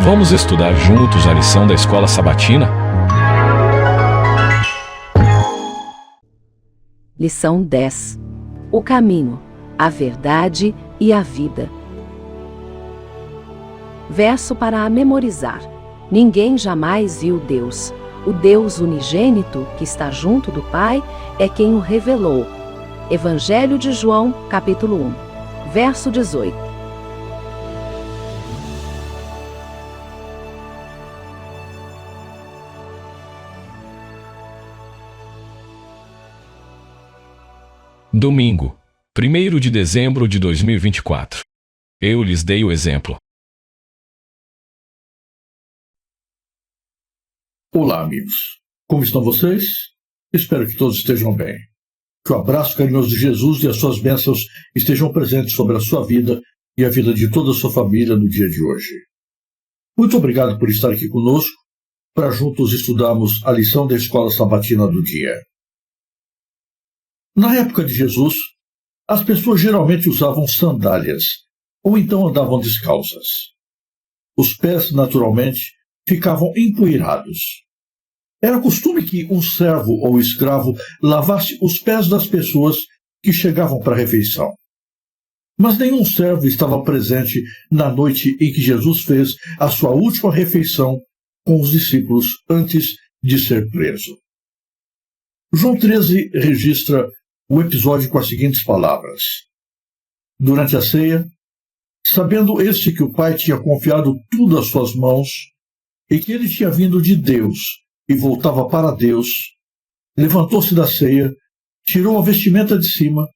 Vamos estudar juntos a lição da Escola Sabatina? Lição 10. O caminho, a verdade e a vida. Verso para memorizar. Ninguém jamais viu Deus. O Deus unigênito, que está junto do Pai, é quem o revelou. Evangelho de João, capítulo 1, verso 18. Domingo, 1º de dezembro de 2024. Eu lhes dei o exemplo. Olá, amigos. Como estão vocês? Espero que todos estejam bem. Que o abraço carinhoso de Jesus e as suas bênçãos estejam presentes sobre a sua vida e a vida de toda a sua família no dia de hoje. Muito obrigado por estar aqui conosco para juntos estudarmos a lição da Escola Sabatina do dia. Na época de Jesus, as pessoas geralmente usavam sandálias ou então andavam descalças. Os pés, naturalmente, ficavam empoeirados. Era costume que um servo ou escravo lavasse os pés das pessoas que chegavam para a refeição. Mas nenhum servo estava presente na noite em que Jesus fez a sua última refeição com os discípulos antes de ser preso. João 13 registra o episódio com as seguintes palavras. Durante a ceia, sabendo este que o Pai tinha confiado tudo às suas mãos e que ele tinha vindo de Deus e voltava para Deus, levantou-se da ceia, tirou a vestimenta de cima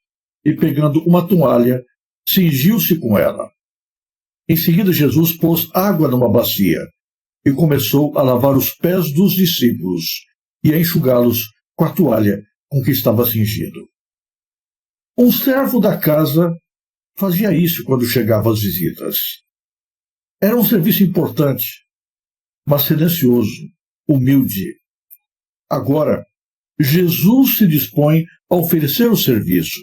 e, pegando uma toalha, cingiu-se com ela. Em seguida, Jesus pôs água numa bacia e começou a lavar os pés dos discípulos e a enxugá-los com a toalha com que estava cingido. Um servo da casa fazia isso quando chegava às visitas. Era um serviço importante, mas silencioso, humilde. Agora, Jesus se dispõe a oferecer o serviço,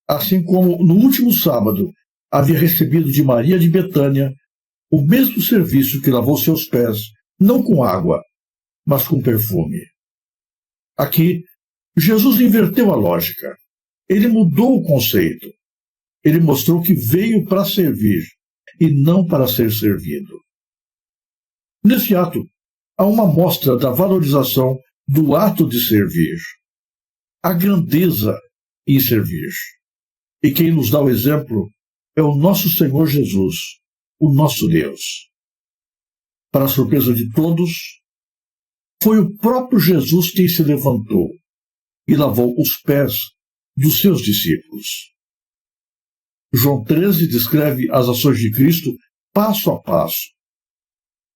assim como no último sábado havia recebido de Maria de Betânia o mesmo serviço que lavou seus pés, não com água, mas com perfume. Aqui, Jesus inverteu a lógica. Ele mudou o conceito. Ele mostrou que veio para servir e não para ser servido. Nesse ato, há uma mostra da valorização do ato de servir, a grandeza em servir. E quem nos dá o exemplo é o nosso Senhor Jesus, o nosso Deus. Para a surpresa de todos, foi o próprio Jesus quem se levantou e lavou os pés dos seus discípulos. João 13 descreve as ações de Cristo passo a passo.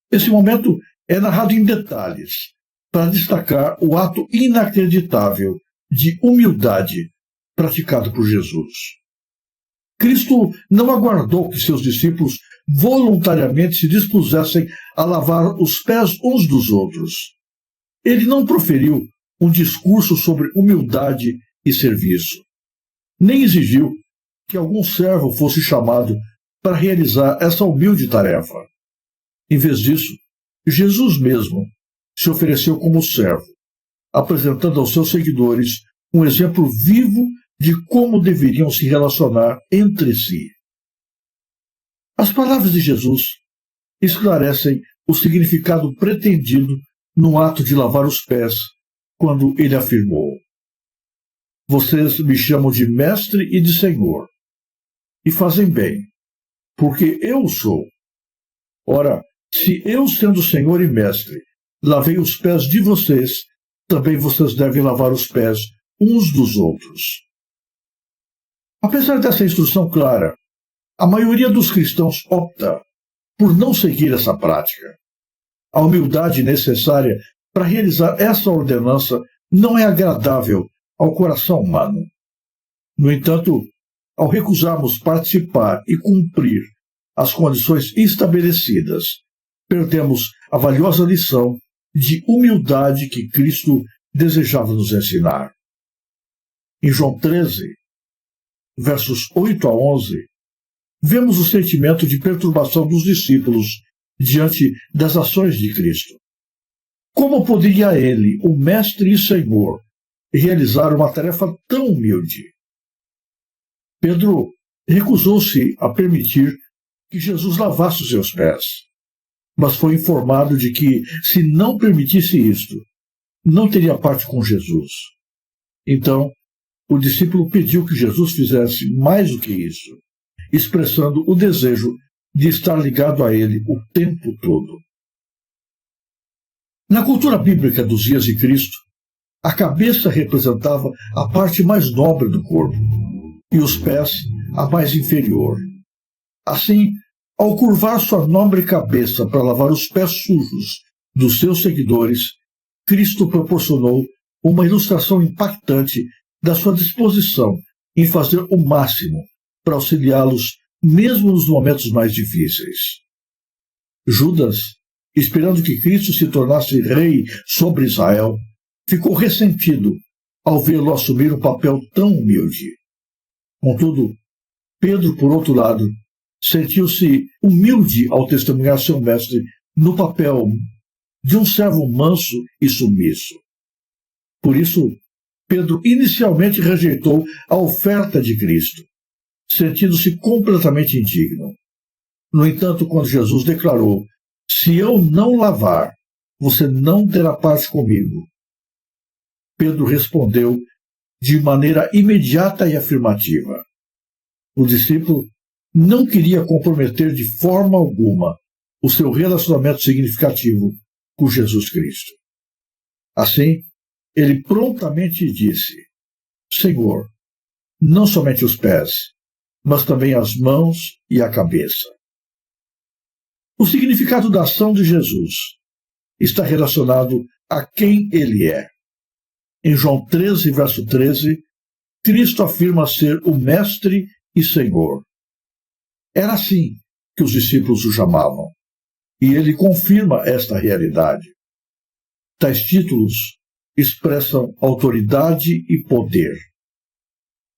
Esse momento é narrado em detalhes para destacar o ato inacreditável de humildade praticado por Jesus. Cristo não aguardou que seus discípulos voluntariamente se dispusessem a lavar os pés uns dos outros. Ele não proferiu um discurso sobre humildade e serviço, nem exigiu que algum servo fosse chamado para realizar essa humilde tarefa. Em vez disso, Jesus mesmo se ofereceu como servo, apresentando aos seus seguidores um exemplo vivo de como deveriam se relacionar entre si. As palavras de Jesus esclarecem o significado pretendido no ato de lavar os pés, quando ele afirmou: vocês me chamam de mestre e de senhor, e fazem bem, porque eu sou. Ora, se eu, sendo senhor e mestre, lavei os pés de vocês, também vocês devem lavar os pés uns dos outros. Apesar dessa instrução clara, a maioria dos cristãos opta por não seguir essa prática. A humildade necessária para realizar essa ordenança não é agradável ao coração humano. No entanto, ao recusarmos participar e cumprir as condições estabelecidas, perdemos a valiosa lição de humildade que Cristo desejava nos ensinar. Em João 13, versos 8 a 11, vemos o sentimento de perturbação dos discípulos diante das ações de Cristo. Como poderia ele, o Mestre e Senhor, realizar uma tarefa tão humilde? Pedro recusou-se a permitir que Jesus lavasse os seus pés, mas foi informado de que, se não permitisse isto, não teria parte com Jesus. Então, o discípulo pediu que Jesus fizesse mais do que isso, expressando o desejo de estar ligado a ele o tempo todo. Na cultura bíblica dos dias de Cristo, a cabeça representava a parte mais nobre do corpo e os pés a mais inferior. Assim, ao curvar sua nobre cabeça para lavar os pés sujos dos seus seguidores, Cristo proporcionou uma ilustração impactante da sua disposição em fazer o máximo para auxiliá-los mesmo nos momentos mais difíceis. Judas, esperando que Cristo se tornasse rei sobre Israel, ficou ressentido ao vê-lo assumir um papel tão humilde. Contudo, Pedro, por outro lado, sentiu-se humilde ao testemunhar seu mestre no papel de um servo manso e submisso. Por isso, Pedro inicialmente rejeitou a oferta de Cristo, sentindo-se completamente indigno. No entanto, quando Jesus declarou: "Se eu não lavar, você não terá parte comigo", Pedro respondeu de maneira imediata e afirmativa. O discípulo não queria comprometer de forma alguma o seu relacionamento significativo com Jesus Cristo. Assim, ele prontamente disse: "Senhor, não somente os pés, mas também as mãos e a cabeça." O significado da ação de Jesus está relacionado a quem ele é. Em João 13, verso 13, Cristo afirma ser o Mestre e Senhor. Era assim que os discípulos o chamavam, e ele confirma esta realidade. Tais títulos expressam autoridade e poder.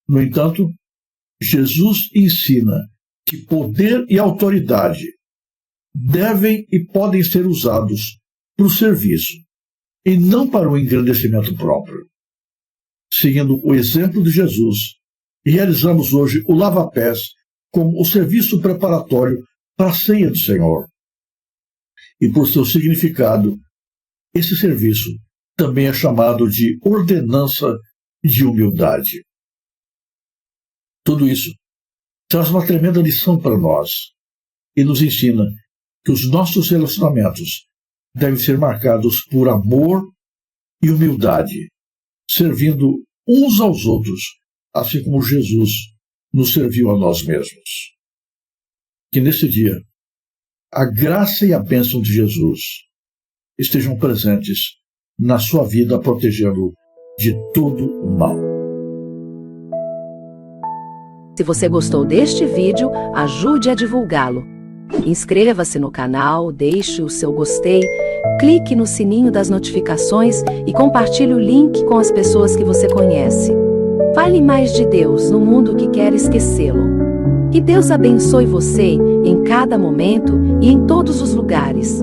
No entanto, Jesus ensina que poder e autoridade devem e podem ser usados para o serviço e não para o engrandecimento próprio. Seguindo o exemplo de Jesus, realizamos hoje o lava-pés como o serviço preparatório para a ceia do Senhor. E por seu significado, esse serviço também é chamado de ordenança de humildade. Tudo isso traz uma tremenda lição para nós e nos ensina que os nossos relacionamentos devem ser marcados por amor e humildade, servindo uns aos outros, assim como Jesus nos serviu a nós mesmos. Que nesse dia, a graça e a bênção de Jesus estejam presentes na sua vida, protegendo-o de todo o mal. Se você gostou deste vídeo, ajude a divulgá-lo. Inscreva-se no canal, deixe o seu gostei, clique no sininho das notificações e compartilhe o link com as pessoas que você conhece. Fale mais de Deus no mundo que quer esquecê-lo. Que Deus abençoe você em cada momento e em todos os lugares.